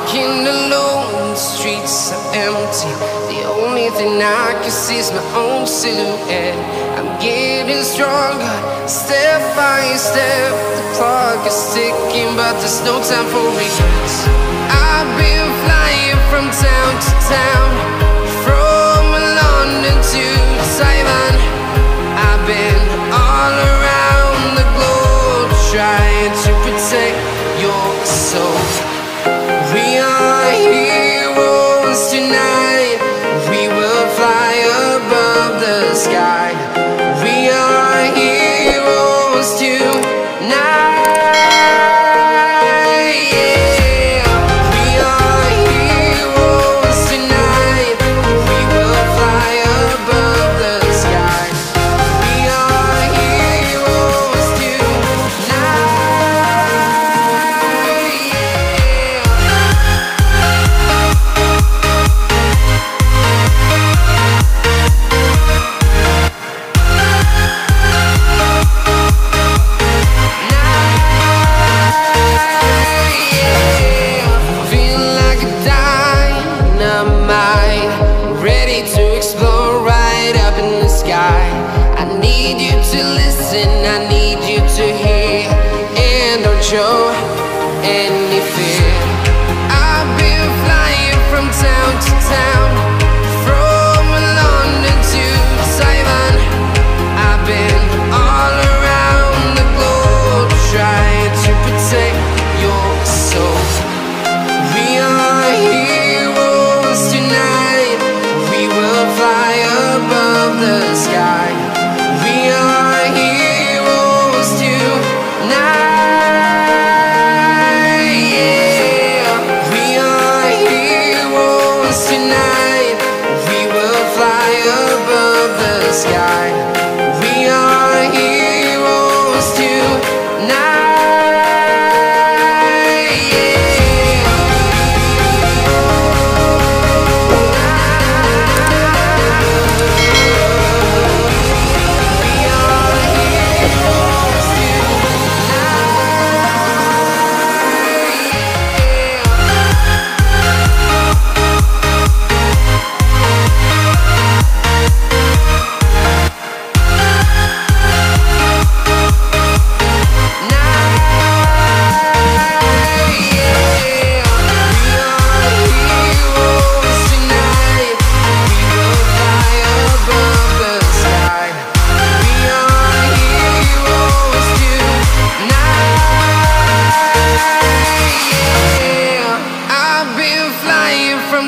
walking alone, the streets are empty. The only thing I can see is my own silhouette. I'm getting stronger, step by step. The clock is ticking, but there's no time for regrets. I've been flying from town to town, from London to Taiwan. I've been all around the globe, trying to protect your soul. We are heroes tonight. We will fly above the sky. We are heroes tonight. Show any fear. I've been flying from town to town, from London to Taiwan. I've been all around the globe, trying to protect your soul. We are heroes tonight. We will fly above the sky. We are heroes tonight. Sky. We are heroes tonight.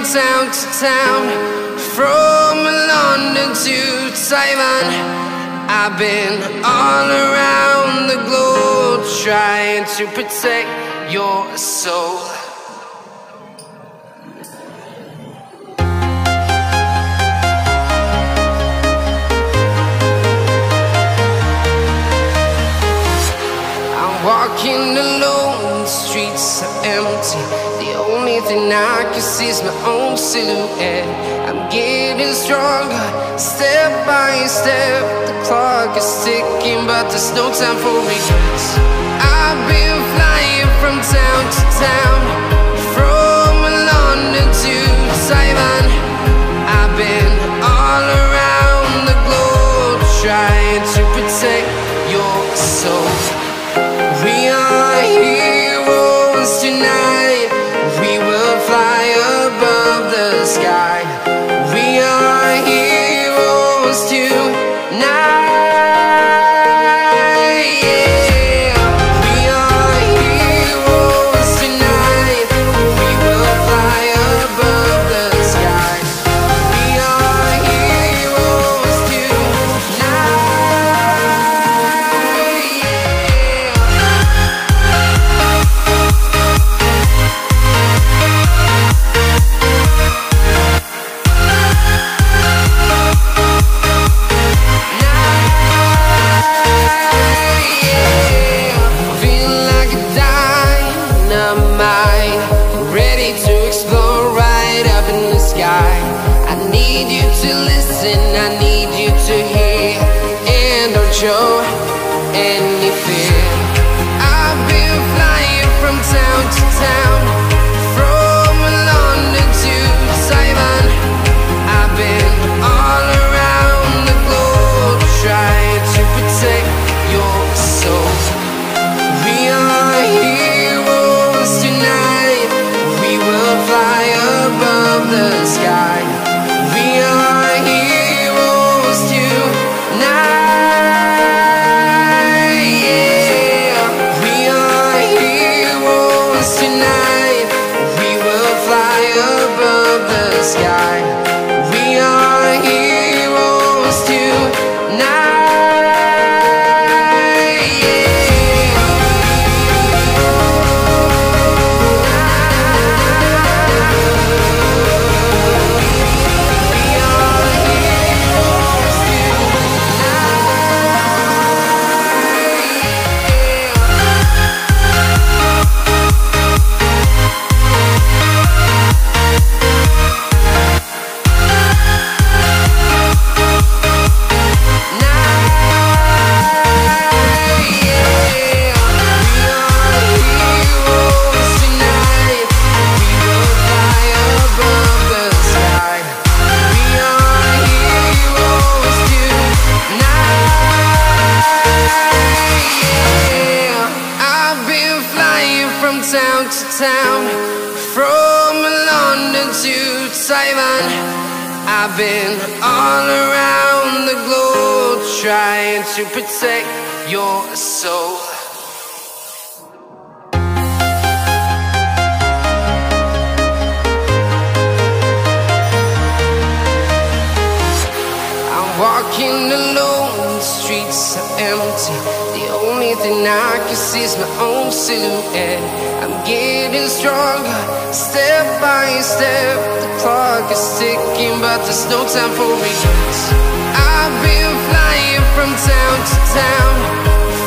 Town to town, from London to Taiwan. I've been all around the globe, trying to protect your soul. I'm walking alone, the streets are empty. The only thing I can see is my own silhouette. I'm getting stronger, step by step. The clock is ticking, but there's no time for regrets. I've been flying from town to town, from London to Taiwan. I've been all around the globe, trying to protect your soul. We are heroes tonight. We will fly above the sky. We are heroes tonight. We are from town to town, from London to Taiwan. I've been all around the globe trying to protect your soul. Walking alone, the streets are empty. The only thing I can see is my own silhouette. I'm getting stronger, step by step. The clock is ticking, but there's no time for regrets. I've been flying from town to town,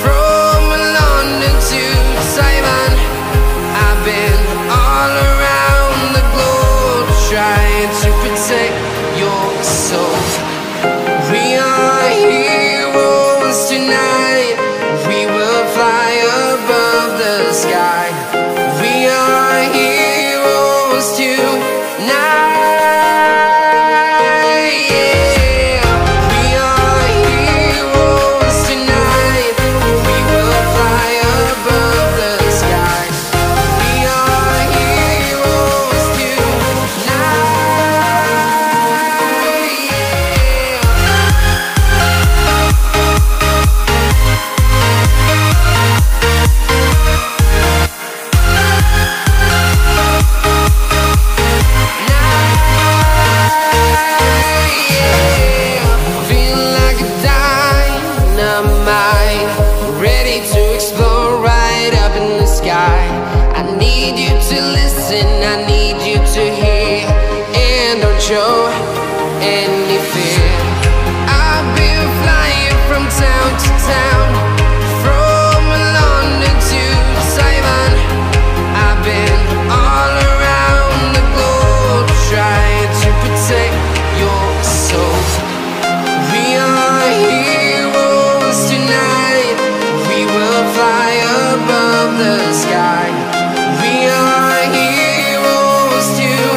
from London to Taiwan. I've been all around the globe trying to protect your soul. We are heroes tonight. We will fly above the sky. We are heroes tonight. Yeah. We are heroes tonight. We will fly above the sky. We are heroes tonight. I need you to hear, and don't show any fear. I've been flying from town to town, from London to Taiwan. I've been all around the globe trying to protect your soul. We are heroes tonight. We will fly above the sky. We are heroes tonight.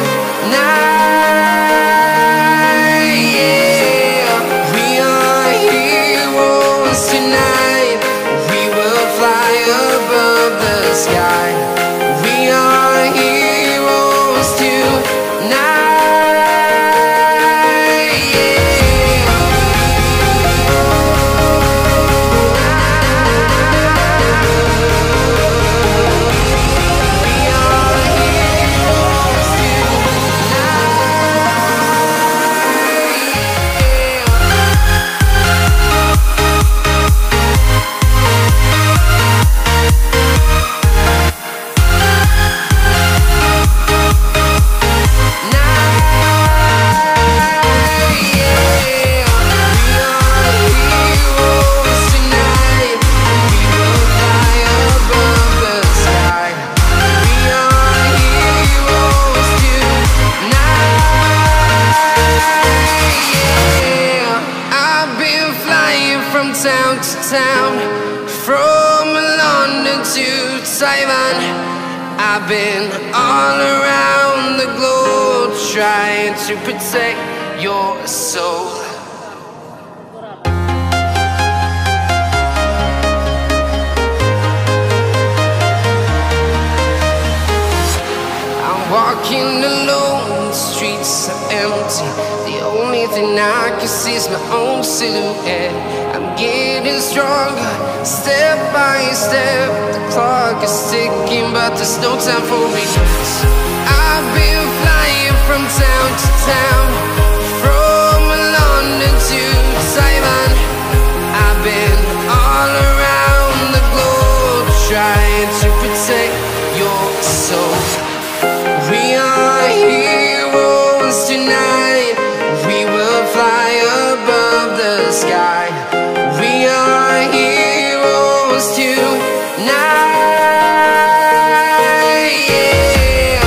Yeah. We are heroes tonight. We will fly above the sky. We are heroes tonight. Yeah. Town to town, from London to Taiwan. I've been all around the globe trying to protect your soul. I'm walking alone, the streets are empty. The only thing I can see is my own silhouette. I'm getting stronger, step by step. The clock is ticking, but there's no time for regrets. I've been flying from town to town, from London to Taiwan. I've been all around the globe trying to protect your soul. We are heroes tonight. We will fly above the sky. We are heroes tonight. Yeah.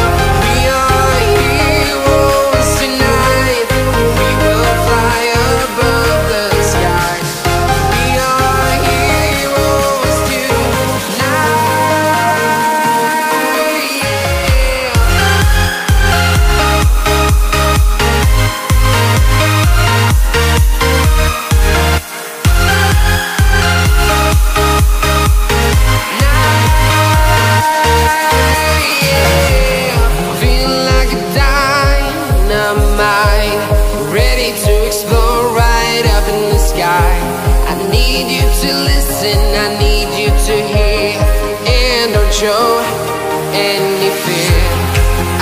We are heroes tonight. We will fly above the sky. We are heroes tonight. Yeah. show any fear.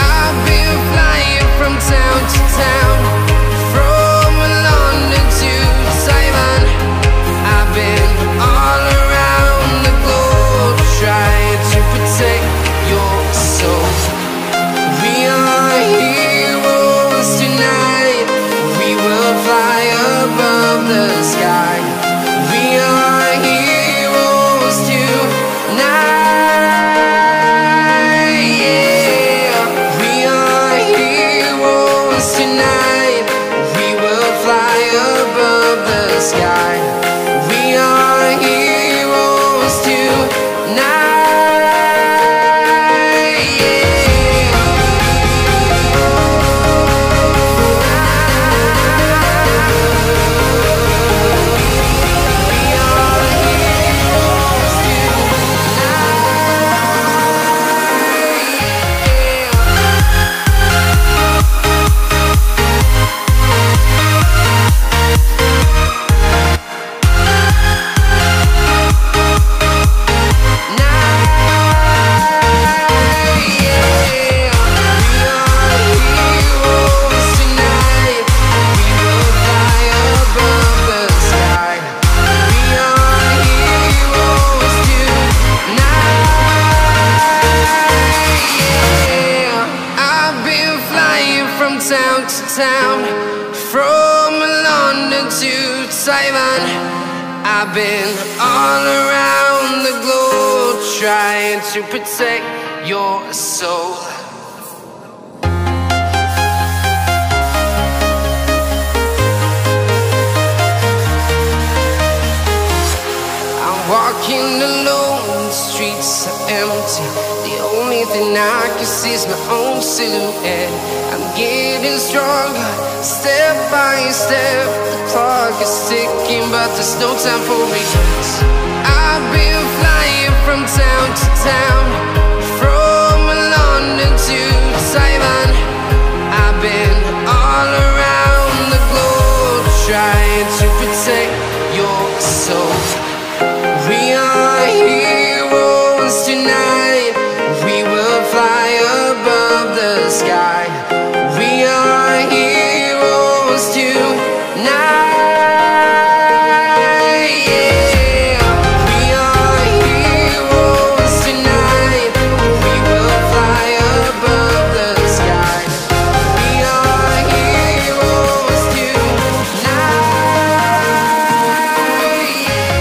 I've been flying from town to town, from London to Taiwan. I've been all around the globe trying to protect your soul. We are heroes tonight. We will fly above the sky. We are heroes tonight. Yeah. We are heroes tonight. We will fly above the sky. We are heroes tonight. Town to town, from London to Taiwan. I've been all around the globe trying to protect your soul. I'm walking alone, the streets are empty. The only thing I can see is my own silhouette. I'm getting stronger, step by step. The clock is ticking, but there's no time for regrets. I've been flying from town to town, from London to Taiwan. I've been all around the globe trying to protect your soul. We are heroes tonight. We will fly above the sky. We are heroes tonight. Yeah. We are heroes tonight. We will fly above the sky. We are heroes tonight. Yeah.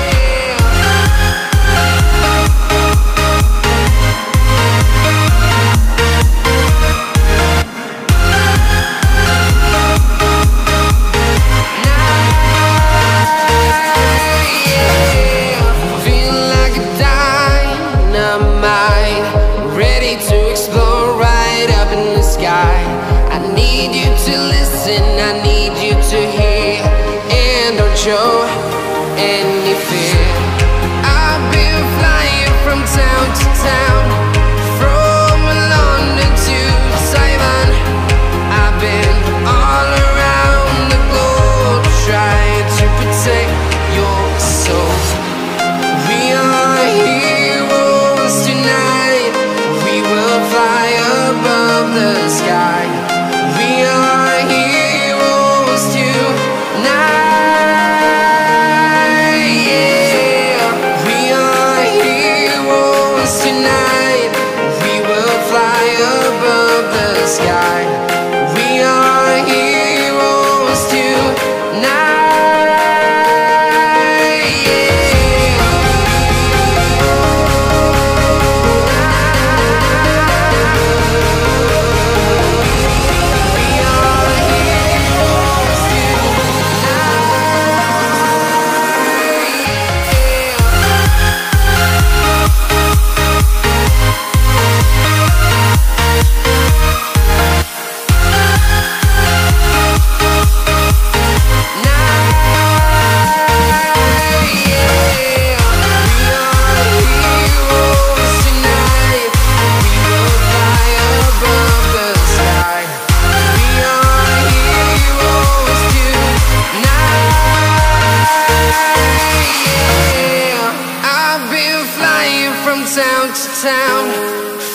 town,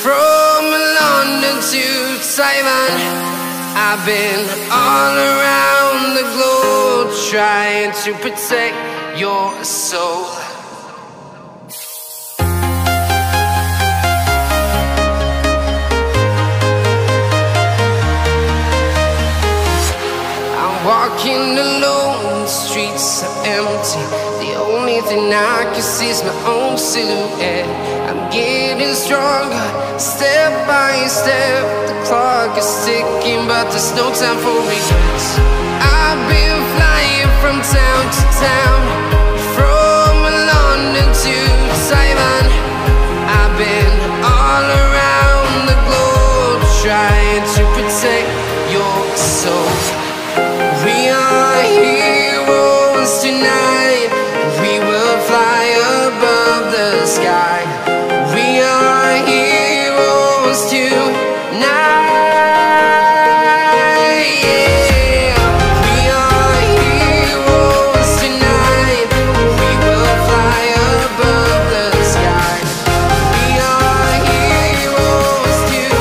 from London to Taiwan. I've been all around the globe trying to protect your soul. Walking alone, the streets are empty. The only thing I can see is my own silhouette. I'm getting stronger, step by step. The clock is ticking, but there's no time for regrets. I've been flying from town to town, from London to Taiwan. I've been all around the globe trying to protect your soul. We are heroes tonight. We will fly above the sky. We are heroes tonight. Yeah. We are heroes tonight. We will fly above the sky. We are heroes tonight.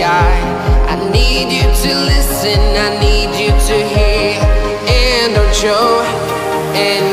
I need you to listen, I need you to hear, and don't show. And